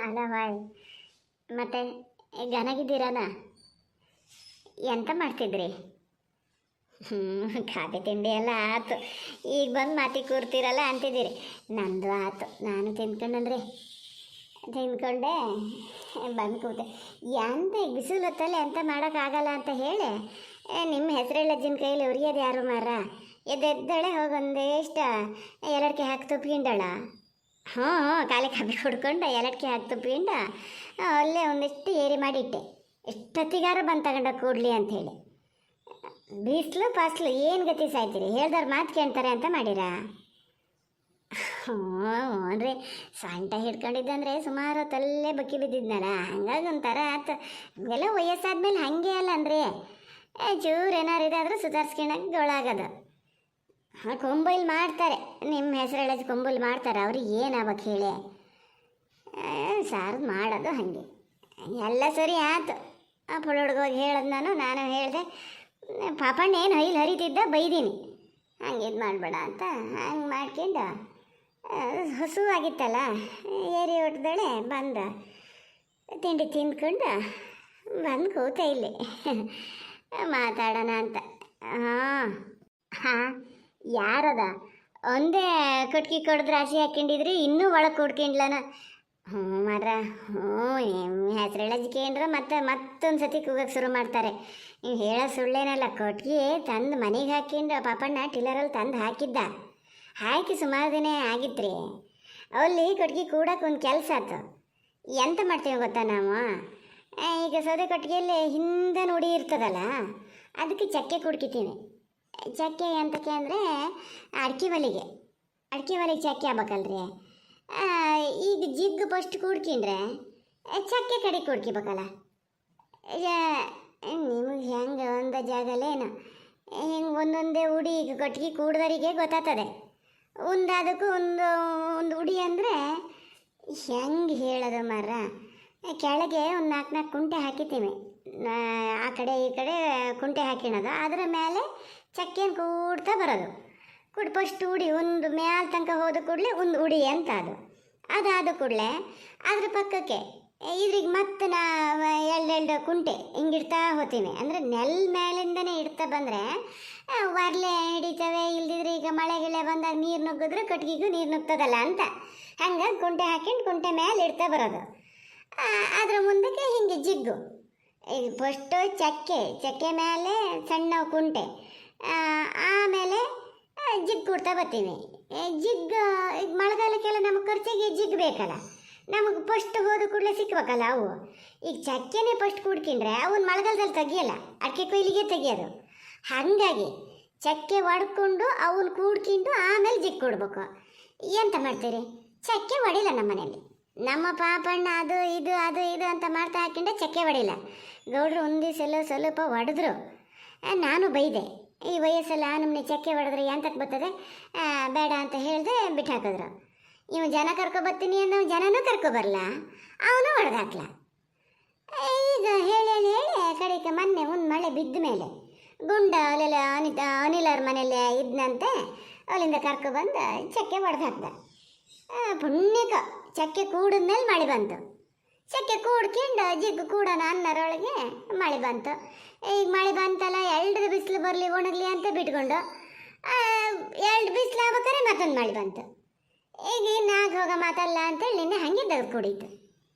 ಅಲ್ಲವಾಯ್ ಮತ್ತೆ ಗನಗಿದ್ದೀರನ ಎಂತ ಮಾಡ್ತಿದ್ರಿ? ಕಾಫಿ ತಿಂಡಿ ಎಲ್ಲ ಆಯ್ತು. ಈಗ ಬಂದು ಮಾತಿಗೆ ಕೂರ್ತಿರಲ್ಲ ಅಂತಿದ್ದೀರಿ. ನಂದು ಆಯ್ತು, ನಾನು ತಿಂದ್ಕೊಂಡ್ರಿ ತಿಂದ್ಕೊಂಡೆ ಬಂದು ಕೂತೆ. ಎಂತ ಬಿಸಿಲು ಹೊತ್ತಲ್ಲಿ ಎಂತ ಮಾಡೋಕ್ಕಾಗಲ್ಲ ಅಂತ ಹೇಳಿ ನಿಮ್ಮ ಹೆಸರೆಳ್ಳಜ್ಜಿನ ಕೈಲಿ ಉರಿಯೋದು ಯಾರು ಮಾರ? ಎದ್ದೆದ್ದಳೆ ಹೋಗೊಂದೇ ಇಷ್ಟ ಎಲ್ಲಡಿಕೆ ಹಾಕಿ ತುಪ್ಪಿಂಡಳ. ಹ್ಞೂ ಖಾಲಿ ಕಾಫಿ ಕುಡ್ಕೊಂಡು ಎಲ್ಲಡಿಕೆ ಹಾಕಿ ತುಪ್ಪಿಂಡ ಅಲ್ಲೇ ಒಂದಿಷ್ಟು ಏರಿ ಮಾಡಿಟ್ಟೆ. ಎಷ್ಟೊತ್ತಿಗಾರ ಬಂದು ತಗೊಂಡ ಕೂಡ್ಲಿ ಅಂಥೇಳಿ. ಬಿಸಿಲು ಫಸ್ಲು ಏನು ಗತಿ ಸಾಯ್ತೀರಿ? ಹೇಳ್ದವ್ರು ಮಾತು ಕೇಳ್ತಾರೆ ಅಂತ ಮಾಡಿರಾ? ಹ್ಞೂ ರೀ, ಸೊಂಟ ಹಿಡ್ಕೊಂಡಿದ್ದಂದ್ರೆ ಸುಮಾರು ಹೊತ್ತಲ್ಲೇ ಬಕ್ಕಿ ಬಿದ್ದಿದ್ನಲ್ಲ, ಹಂಗಾಗಿ ಒಂಥರ ಆಯ್ತು. ಎಲ್ಲ ವಯಸ್ಸಾದ್ಮೇಲೆ ಹಾಗೆ ಅಲ್ಲ ಅಂದರೆ ಚೂರು ಏನಾರು ಇದಾದರೂ ಸುಧಾರಿಸ್ಕೊಳಕ್ಕೆ ಗೊಳಾಗೋದು. ಹಾಂ, ಕೊಂಬೈಲಿ ಮಾಡ್ತಾರೆ, ನಿಮ್ಮ ಹೆಸರು ಹೇಳೋದು ಕೊಂಬೈಲಿ ಮಾಡ್ತಾರೆ. ಅವ್ರಿಗೆ ಏನಾಗಬೇಕು ಹೇಳಿ? ಸಾರು ಮಾಡೋದು ಹಾಗೆ ಎಲ್ಲ ಸರಿ ಆಯ್ತು. ಆ ಪುಳ ಹುಡುಗೋಗಿ ಹೇಳೋದು ನಾನು ಹೇಳಿದೆ. ಪಾಪಣ್ಣ ಏನು ಹೈಲು ಹರಿತಿದ್ದ ಬೈದೀನಿ, ಹಂಗೆ ಇದು ಮಾಡಬೇಡ ಅಂತ. ಹಂಗೆ ಮಾಡ್ಕೊಂಡು ಹಸು ಆಗಿತ್ತಲ್ಲ, ಏರಿ ಹೊಟ್ಟದಳೆ ಬಂದ ತಿಂಡಿ ತಿಂದ್ಕೊಂಡು ಬಂದು ಕೂತ ಇಲ್ಲಿ ಮಾತಾಡೋಣ ಅಂತ. ಹಾಂ ಯಾರದ ಒಂದೇ ಕಟ್ಗೆ ಕಡ್ದು ರಾಶಿ ಹಾಕ್ಕೊಂಡಿದ್ರಿ, ಇನ್ನೂ ಒಳಗೆ ಕುಡ್ಕೊಂಡ್ಲನ? ಹ್ಞೂ ಮರ, ಹ್ಞೂ ಹೆಸರು ಹೇಳಜ್ಕೇಂದ್ರ ಮತ್ತೊಂದು ಸತಿ ಕೂಗಕ್ಕೆ ಶುರು ಮಾಡ್ತಾರೆ. ನೀವು ಹೇಳೋ ಸುಳ್ಳೇನಲ್ಲ. ಕೊಟ್ಟಿಗೆ ತಂದು ಮನೆಗೆ ಹಾಕಿಂಡು ಪಾಪಣ್ಣ ಟಿಲ್ಲರಲ್ಲಿ ತಂದು ಹಾಕಿ ಸುಮಾರು ದಿನ ಆಗಿತ್ತು ರೀ. ಅಲ್ಲಿ ಕೊಟ್ಟಿಗೆ ಕೂಡಕ್ಕೆ ಒಂದು ಕೆಲಸ ಆಯ್ತು. ಎಂತ ಮಾಡ್ತೀವಿ ಗೊತ್ತಾ ನಾವು? ಈಗ ಸೌದೆ ಕೊಟ್ಟಿಗೆಯಲ್ಲಿ ಹಿಂದೆ ನುಡಿ ಇರ್ತದಲ್ಲ, ಅದಕ್ಕೆ ಚಕ್ಕೆ ಕುಡ್ಕಿತೀನಿ. ಚಕ್ಕೆ ಎಂತಕ್ಕೆ ಅಂದರೆ ಅಡಿಕೆ ಒಲೆಗೆ ಚಕ್ಕೆ ಆಗ್ಬೇಕಲ್ರಿ. ಈಗ ಜಿಗ್ಗು ಫಸ್ಟ್ ಕುಡ್ಕೊಂಡ್ರೆ ಚಕ್ಕೆ ಕಡೆ ಕುಡ್ಕಿಬೇಕಲ್ಲ. ನಿಮಗೆ ಹೆಂಗೆ ಒಂದು ಜಾಗಲೇನು ಹಿಂಗೆ ಒಂದೊಂದೇ ಉಡಿ ಈಗ ಕೊಟ್ಟಿಗೆ ಕೂಡ್ದವರಿಗೆ ಗೊತ್ತಾಗ್ತದೆ. ಅದಕ್ಕೂ ಒಂದು ಉಡಿ ಅಂದರೆ ಹೆಂಗೆ ಹೇಳೋದು ಮರ? ಕೆಳಗೆ ಒಂದು 4 ಕುಂಟೆ ಹಾಕಿತೀವಿ, ಆ ಕಡೆ ಈ ಕಡೆ ಕುಂಟೆ ಹಾಕಿಣೋದು. ಅದರ ಮೇಲೆ ಚಕ್ಕೆಯನ್ನು ಕೂಡ್ತಾ ಬರೋದು. ಫಸ್ಟ್ ಉಡಿ ಒಂದು ಮ್ಯಾಲ ತನಕ ಹೋದ ಕೂಡಲೇ ಒಂದು ಉಡಿ ಅಂತ ಅದಾದ ಕೂಡಲೇ ಅದ್ರ ಪಕ್ಕಕ್ಕೆ ಇದ್ರಿಗೆ ಮತ್ತೆ ಎರಡು ಕುಂಟೆ ಹಿಂಗಿಡ್ತಾ ಹೋಗ್ತೀವಿ. ಅಂದರೆ ಮೇಲಿಂದನೇ ಇಡ್ತಾ ಬಂದರೆ ಒರ್ಲೆ ಹಿಡಿತವೆ. ಇಲ್ದಿದ್ರೆ ಈಗ ಮಳೆ ಗಿಳೆ ಬಂದಾಗ ನೀರು ನುಗ್ಗಿದ್ರೆ ಕಟ್ಗಿಗೂ ನೀರು ನುಗ್ತದಲ್ಲ ಅಂತ ಹಂಗಾಗಿ ಕುಂಟೆ ಹಾಕೊಂಡು ಕುಂಟೆ ಮೇಲೆ ಇಡ್ತಾ ಬರೋದು. ಅದ್ರ ಮುಂದಕ್ಕೆ ಹಿಂಗೆ ಜಿಗ್ಗು. ಈಗ ಫಸ್ಟು ಚಕ್ಕೆ ಮೇಲೆ ಸಣ್ಣ ಕುಂಟೆ, ಆಮೇಲೆ ಜಿಗ್ ಕೊಡ್ತಾ ಬರ್ತೀವಿ. ಜಿಗ್ ಈಗ ಮಳೆಗಾಲಕ್ಕೆಲ್ಲ ನಮಗೆ ಖರ್ಚಿಗೆ ಜಿಗ್ ಬೇಕಲ್ಲ, ನಮಗೆ ಫಸ್ಟ್ ಹೋದ ಕೂಡಲೇ ಸಿಕ್ಬೇಕಲ್ಲ ಅವು. ಈಗ ಚಕ್ಕೆನೇ ಫಸ್ಟ್ ಕುಡ್ಕೊಂಡ್ರೆ ಅವನ್ನ ಮಳೆಗಾಲದಲ್ಲಿ ತೆಗಿಯಲ್ಲ, ಅಡಿಕೆ ಕೊಯ್ಲಿಗೆ ತೆಗಿಯೋದು. ಹಾಗಾಗಿ ಚಕ್ಕೆ ಹೊಡ್ಕೊಂಡು ಅವನ್ನ ಕೂಡ್ಕೊಂಡು ಆಮೇಲೆ ಜಿಗ್ ಕೊಡ್ಬೇಕು. ಎಂತ ಮಾಡ್ತೀರಿ? ಚಕ್ಕೆ ಹೊಡಿಲ್ಲ ನಮ್ಮ ಮನೇಲಿ. ನಮ್ಮ ಪಾಪಣ್ಣ ಅದು ಇದು ಅಂತ ಮಾಡ್ತಾ ಹಾಕೊಂಡೆ ಚಕ್ಕೆ ಹೊಡಿಲ್ಲ. ಗೌಡ್ರು ಒಂದೇ ಸ್ವಲ್ಪ ಹೊಡೆದ್ರು. ನಾನು ಬೈದೆ, ಈ ವಯಸ್ಸಲ್ಲ ನಮ್ಮನೆ ಚಕ್ಕೆ ಹೊಡೆದ್ರೆ ಎಂತಕ್ಕೆ ಬರ್ತದೆ, ಬೇಡ ಅಂತ ಹೇಳಿದೆ, ಬಿಟ್ಟು ಹಾಕಿದ್ರು. ಇವು ಜನ ಕರ್ಕೊಬರ್ತೀನಿ ಅನ್ನೋ ಜನನೂ ಕರ್ಕೊಬರಲ್ಲ, ಅವನು ಹೊಡೆದು ಹಾಕ್ಲ. ಈಗ ಹೇಳಿ ಕಡೆಗೆ ಮೊನ್ನೆ ಒಂದು ಮಳೆ ಬಿದ್ದ ಮೇಲೆ ಗುಂಡ ಅಲ್ಲೆಲ್ಲ ಅನಿಲವ್ರ ಮನೇಲಿ ಇದ್ನಂತೆ, ಅಲ್ಲಿಂದ ಕರ್ಕೊಬಂದು ಚಕ್ಕೆ ಹೊಡೆದು ಹಾಕ್ದ. ಪುಣ್ಯಕ ಚಕ್ಕೆ ಕೂಡಿದ್ಮೇಲೆ ಮಳೆ ಬಂತು. ಚಕ್ಕೆ ಕೂಡ್ಕೊಂಡು ಜಿಗ್ಗು ಕೂಡೋಣ ಅನ್ನೋರೊಳಗೆ ಮಳೆ ಬಂತು. ಈಗ ಮಳೆ ಬಂತಲ್ಲ, ಎರಡು ಬಿಸಿಲು ಬರಲಿ ಒಣಗಲಿ ಅಂತ ಬಿಟ್ಕೊಂಡು 2 ಬಿಸಿಲು ಆಗ್ಬೇಕಾದ್ರೆ ಮತ್ತೊಂದು ಮಳೆ ಬಂತು. ಈಗ ಇನ್ನಾಗ ಹೋಗೋ ಮಾತಲ್ಲ ಅಂತೇಳಿ ನಿನ್ನೆ ಹಾಗೆ ತೆಗೆದು ಕುಡೀತು.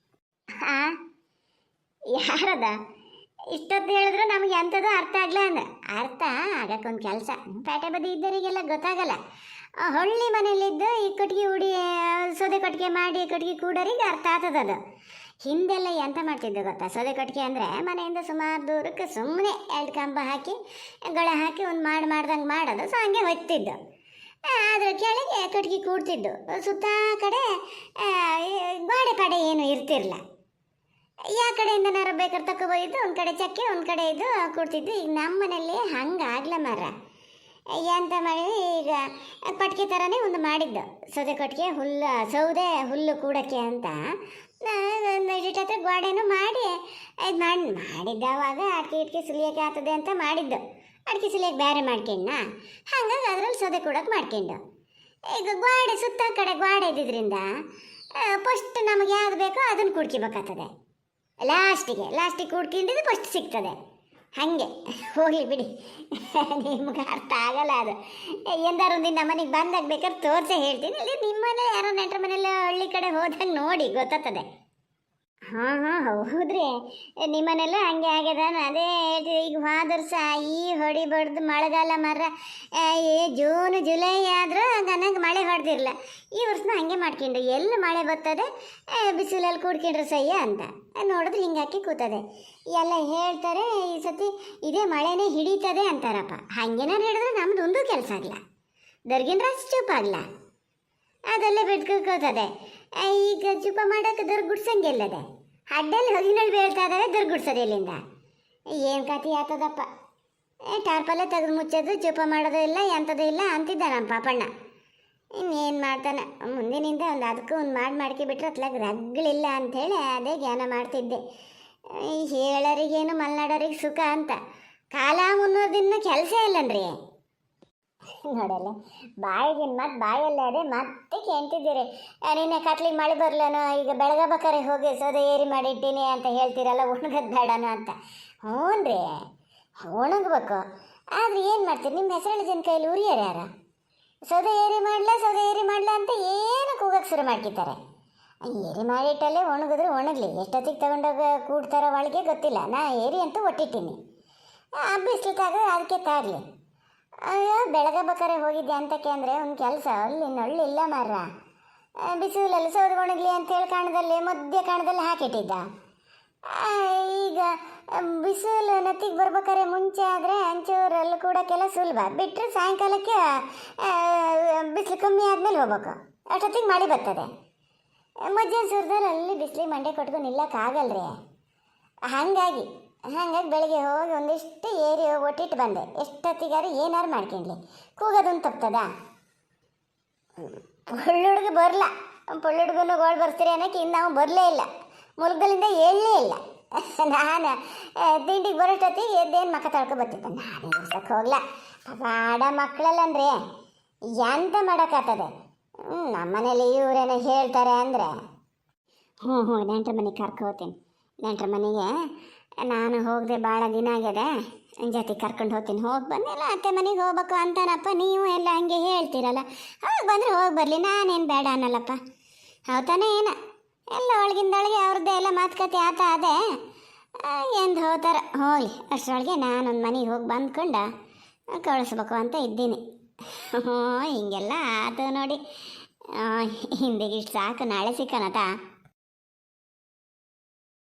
ಹಾಂ ಯಾರದ ಇಷ್ಟೊತ್ತು ಹೇಳಿದ್ರು ನಮಗೆ ಎಂಥದ್ದು ಅರ್ಥ ಆಗಲ್ಲ ಅಂದ್ರೆ ಅರ್ಥ ಆಗಕ್ಕೊಂದು ಕೆಲಸ. ಪೇಟೆ ಬದಿ ಇದ್ದವರಿಗೆಲ್ಲ ಗೊತ್ತಾಗಲ್ಲ. ಹಳ್ಳಿ ಮನೇಲಿದ್ದು ಈ ಕಟ್ಗೆ ಉಡಿ ಸೌದೆ ಕಟ್ಗೆ ಮಾಡಿ ಕಟ್ಗೆ ಕೂಡೋರಿಗೆ ಅರ್ಥ ಆಗ್ತದದು. ಹಿಂದೆಲ್ಲ ಎಂತ ಮಾಡ್ತಿದ್ದೆ ಗೊತ್ತಾ? ಸೌದೆ ಕಟ್ಗೆ ಅಂದರೆ ಮನೆಯಿಂದ ಸುಮಾರು ದೂರಕ್ಕೆ ಸುಮ್ಮನೆ 2 ಕಂಬ ಹಾಕಿ ಗಳ ಹಾಕಿ ಒಂದು ಮಾಡ್ದಂಗೆ ಮಾಡೋದು. ಸೊ ಹಂಗೆ ಹೊತ್ತಿದ್ದು. ಅದ್ರ ಕೆಳಗೆ ಕಟ್ಗೆ ಕೂಡ್ತಿದ್ದು. ಸುತ್ತ ಕಡೆ ಗೋಡೆ ಪಾಡೆ ಏನು ಇರ್ತಿರಲಿಲ್ಲ. ಯಾವ ಕಡೆಯಿಂದನಾರು ಬೇಕಾದ್ರೆ ತಗೊಬೋದಿದ್ದು. ಒಂದು ಕಡೆ ಚಕ್ಕೆ, ಒಂದು ಕಡೆ ಇದು ಕೂಡ್ತಿದ್ದು. ಈಗ ನಮ್ಮ ಮನೇಲಿ ಹಂಗಾಗ್ಲ ಮರ. ಎಂತ ಮಾಡಿ ಈಗ ಕಟ್ಗೆ ಥರನೇ ಒಂದು ಮಾಡಿದ್ದು, ಸೌದೆ ಕಟ್ಗೆ ಸೌದೆ ಹುಲ್ಲು ಕೂಡಕ್ಕೆ ಅಂತ ಹತ್ರ ಗೋಡೆನೂ ಮಾಡಿ ಇದು ಮಾಡಿದ್ದವಾಗ ಅಡಿಕೆ ಸುಲಿಯೋಕೆ ಆಗ್ತದೆ ಅಂತ ಮಾಡಿದ್ದು. ಅಡಿಕೆ ಸುಲಿಯೋಕೆ ಬೇರೆ ಮಾಡ್ಕೊಂಡ, ಹಾಗಾಗಿ ಅದ್ರಲ್ಲಿ ಸೌದೆ ಕೂಡಕ್ಕೆ ಮಾಡ್ಕೊಂಡು ಈಗ ಗೋಡೆ ಸುತ್ತ ಕಡೆ ಗೋಡೆ ಇದ್ದಿದ್ದರಿಂದ ಫಸ್ಟ್ ನಮಗೆ ಯಾವ್ದು ಬೇಕೋ ಅದನ್ನು ಕುಡ್ಕಿಬೇಕಾಗ್ತದೆ. ಲಾಸ್ಟಿಗೆ ಕುಡ್ಕೊಂಡಿದ್ದು ಫಸ್ಟ್ ಸಿಗ್ತದೆ. ಹಾಗೆ ಹೋಗಲಿ ಬಿಡಿ, ನಿಮ್ಗೆ ಅರ್ಥ ಆಗಲ್ಲ ಅದು. ಎಂದಾರು ಒಂದಿನ ನಮ್ಮ ಮನೆಗೆ ಬಂದಾಗ ಬೇಕಾದ್ರೆ ತೋರಿಸೇ ಹೇಳ್ತೀನಿ. ಅಲ್ಲಿ ನಿಮ್ಮನೆ ಯಾರೋ ನೆಂಟರ ಮನೆಯಲ್ಲ ಹಳ್ಳಿ ಕಡೆ ಹೋದಾಗ ನೋಡಿ ಗೊತ್ತಾಗ್ತದೆ. ಹಾಂ ಹೌದ್ರಿ, ನಿಮ್ಮನೆಲ್ಲ ಹಂಗೆ ಆಗ್ಯದ. ಅದೇ ಹೇಳ್ತೀವಿ, ಈಗ ಹೋದ ವರ್ಷ ಈ ಹೊಡಿಬಾರ್ದು ಮಳೆಗಾಲ ಮರ ಜೂನ್ ಜುಲೈ ಆದರೂ ನನಗೆ ಮಳೆ ಹೊಡೆದಿರಲ್ಲ. ಈ ವರ್ಷನೂ ಹಂಗೆ ಮಾಡ್ಕೊಂಡು ಎಲ್ಲಿ ಮಳೆ ಬರ್ತದೆ ಬಿಸಿಲಲ್ಲಿ ಕೂಡ್ಕೊಂಡ್ರೆ ಸಹ್ಯ ಅಂತ ನೋಡಿದ್ರೆ ಹಿಂಗೆ ಹಾಕಿ ಕೂತದೆ. ಎಲ್ಲ ಹೇಳ್ತಾರೆ ಈ ಸತಿ ಇದೇ ಮಳೆನೇ ಹಿಡಿತದೆ ಅಂತಾರಪ್ಪ. ಹಂಗೇನಾರು ಹೇಳಿದ್ರೆ ನಮ್ದು ಒಂದು ಕೆಲಸ ಆಗಲ್ಲ, ದರ್ಗಿನ ರಾಶಿ ಚೂಪಾಗಲ್ಲ, ಅದಲ್ಲೇ ಬಿಟ್ಕೋತದೆ. ಈಗ ಚುಪ್ಪ ಮಾಡೋಕೆ ದೊರ್ಗುಡ್ಸಂಗೆಲ್ಲದೆ ಅಡ್ಡಲ್ಲಿ ಹೊಗಿನಲ್ಲಿ ಬೀಳ್ತಾ ಇದ್ದಾವೆ, ದೊರ್ಗುಡ್ಸೋದು ಎಲ್ಲಿಂದ? ಏನು ಕತೆ ಆಗ್ತದಪ್ಪ. ಟಾರ್ಪಲ್ಲೇ ತೆಗೆದು ಮುಚ್ಚೋದು, ಚುಪ್ಪ ಮಾಡೋದು ಇಲ್ಲ, ಎಂಥದ್ದು ಇಲ್ಲ ಅಂತಿದ್ದ ನಮ್ಮ ಪಾಪಣ್ಣ. ಇನ್ನೇನು ಮಾಡ್ತಾನೆ ಮುಂದಿನಿಂದ ಅದಕ್ಕೂ ಒಂದು ಮಾಡ್ಕೊಬಿಟ್ರೆ ಅತ್ಲಾಗ ರಗ್ಗಳಿಲ್ಲ ಅಂಥೇಳಿ ಅದೇ ಜ್ಞಾನ ಮಾಡ್ತಿದ್ದೆ. ಹೇಳೋರಿಗೇನು ಮಲ್ನಾಡೋರಿಗೆ ಸುಖ ಅಂತ. ಕಾಲ ಮುನ್ನೋದಿನ್ನ ಕೆಲಸ ಇಲ್ಲನ್ರಿ. ನೋಡಲ್ಲ ಬಾಯಿಗಿನ ಮತ್ತೆ ಬಾಯಲ್ಲೇ ಅದೇ ಮತ್ತೆ ಕೇಳ್ತಿದ್ದೀರಿ. ನಿನ್ನೆ ಕತ್ಲಿಗೆ ಮಳೆ ಬರ್ಲನೋ, ಈಗ ಬೆಳಗಬೇಕಾರೆ ಹೋಗಿ ಸೌದೆ ಏರಿ ಮಾಡಿಟ್ಟಿನಿ ಅಂತ ಹೇಳ್ತೀರಲ್ಲ, ಒಣಗದ್ ಬೇಡನೋ ಅಂತ. ಹ್ಞೂ ರೀ, ಒಣಗಬೇಕು. ಆದರೆ ಏನು ಮಾಡ್ತೀರಿ, ನಿಮ್ಮ ಹೆಸರಲ್ಲಿ ಜನ ಕೈಯಲ್ಲಿ ಉರಿಯಾರ ಯಾರ? ಸೌದೆ ಏರಿ ಮಾಡಲ ಅಂತ ಏನು ಕೂಗಕ್ಕೆ ಶುರು ಮಾಡ್ಕಿದ್ದಾರೆ. ಏರಿ ಮಾಡಿಟ್ಟಲ್ಲೇ ಒಣಗಿದ್ರೆ ಒಣಗಲಿ, ಎಷ್ಟೊತ್ತಿಗೆ ತಗೊಂಡೋಗಿ ಕೂಡ್ತಾರೋ ಒಳಗೆ ಗೊತ್ತಿಲ್ಲ. ನಾ ಏರಿ ಅಂತೂ ಒಟ್ಟಿಟ್ಟಿನಿ, ಬಿಸಿಲು ಅದಕ್ಕೆ ತಾಗಲಿ. ಅಯ್ಯೋ ಬೆಳಗಬೇಕಾರೆ ಹೋಗಿದ್ದೆ ಅಂತಕ್ಕೆ ಅಂದರೆ ಒಂದು ಕೆಲಸ ಹಳ್ಳಿಲ್ಲ ಮಾರ. ಬಿಸಿಲಲ್ಲಿ ಸೌದೆ ಒಣಗಲಿ ಅಂತೇಳಿ ಕಾಣದಲ್ಲಿ ಮಧ್ಯ ಕಾಣದಲ್ಲಿ ಹಾಕಿಟ್ಟಿದ್ದ. ಈಗ ಬಿಸಿಲು ನತ್ತಿಗೆ ಬರ್ಬೇಕಾರೆ ಮುಂಚೆ ಆದರೆ ಅಂಚೂರಲ್ಲಿ ಕೂಡೋಕ್ಕೆಲ್ಲ ಸುಲಭ. ಬಿಟ್ಟರೆ ಸಾಯಂಕಾಲಕ್ಕೆ ಬಿಸಿಲು ಕಮ್ಮಿ ಆದಮೇಲೆ ಹೋಗ್ಬೇಕು, ಅಷ್ಟೊತ್ತಿಗೆ ಮಳೆ ಬರ್ತದೆ. ಮಧ್ಯಾಹ್ನ ಸುರದಲ್ಲಿ ಅಲ್ಲಿ ಬಿಸಿಲಿಗೆ ಮಂಡೆ ಕೊಟ್ಕೊಂಡು ನಿಲ್ಲಕ್ಕಾಗಲ್ರಿ. ಹಾಗಾಗಿ ಬೆಳಗ್ಗೆ ಹೋಗಿ ಒಂದಿಷ್ಟು ಏರಿ ಒಟ್ಟಿಟ್ಟು ಬಂದೆ. ಎಷ್ಟೊತ್ತಿಗಾರು ಏನಾರು ಮಾಡ್ಕೊಂಡ್ಲಿ, ಕೂಗೋದೊಂದು ತಪ್ತದ? ಪೊಳ್ಳುಡ್ಗೆ ಬರಲ್ಲ, ಪೊಳ್ಳುಡ್ಗನು ಗೋಳು ಬರ್ತೀರಿ ಅನ್ನೋಕ್ಕೆ ಇನ್ನು ನಾವು ಬರಲೇ ಇಲ್ಲ, ಮುಲ್ಗಲಿಂದ ಹೇಳಲೇ ಇಲ್ಲ. ನಾನು ತಿಂಡಿಗೆ ಬರೋಷ್ಟೊತ್ತಿಗೆ ಎದ್ದೇನು ಮಕ್ಕ ತಳ್ಕೊ ಬರ್ತಿದ್ದೆ. ನಾನು ಇರ್ಸಕ್ಕೆ ಹೋಗ್ಲ, ಬಾಡ ಮಕ್ಕಳಲ್ಲನ್ರಿ ಎಂತ ಮಾಡೋಕ್ಕಾಗ್ತದೆ. ನಮ್ಮ ಮನೇಲಿ ಇವರೇನೋ ಹೇಳ್ತಾರೆ ಅಂದರೆ ಹ್ಞೂ ನೆಂಟ್ರ ಮನೆಗೆ ಕರ್ಕೋತೀನಿ. ನೆಂಟ್ರ ಮನೆಗೆ ನಾನು ಹೋಗದೆ ಭಾಳ ದಿನ ಆಗ್ಯದ, ಜೊತೆ ಕರ್ಕೊಂಡು ಹೋಗ್ತೀನಿ. ಹೋಗಿ ಬಂದೆಲ್ಲ ಅತ್ತೆ ಮನೆಗೆ ಹೋಗ್ಬೇಕು ಅಂತಾನಪ್ಪ. ನೀವು ಎಲ್ಲ ಹಂಗೆ ಹೇಳ್ತೀರಲ್ಲ, ಹೋಗಿ ಬಂದರೆ ಹೋಗಿ ಬರಲಿ, ನಾನೇನು ಬೇಡ ಅನ್ನಲ್ಲಪ್ಪ. ಹೌದಾನೆ ಏನು ಎಲ್ಲ ಒಳಗಿಂದೊಳಗೆ ಅವ್ರದ್ದೇ ಎಲ್ಲ ಮಾತುಕತೆ ಅದೇ ಎಂದು ಹೋಗ್ತಾರೆ. ಹೋಗಲಿ, ಅಷ್ಟರೊಳಗೆ ನಾನೊಂದು ಮನೆಗೆ ಹೋಗಿ ಬಂದ್ಕೊಂಡು ಕಳಿಸ್ಬೇಕು ಅಂತ ಇದ್ದೀನಿ. ಹ್ಞೂ ಹಿಂಗೆಲ್ಲ ಆತು ನೋಡಿ. ಹಿಂದಿಗೆ ಇಷ್ಟು ಸಾಕು, ನಾಳೆ ಸಿಕ್ಕನತಾ.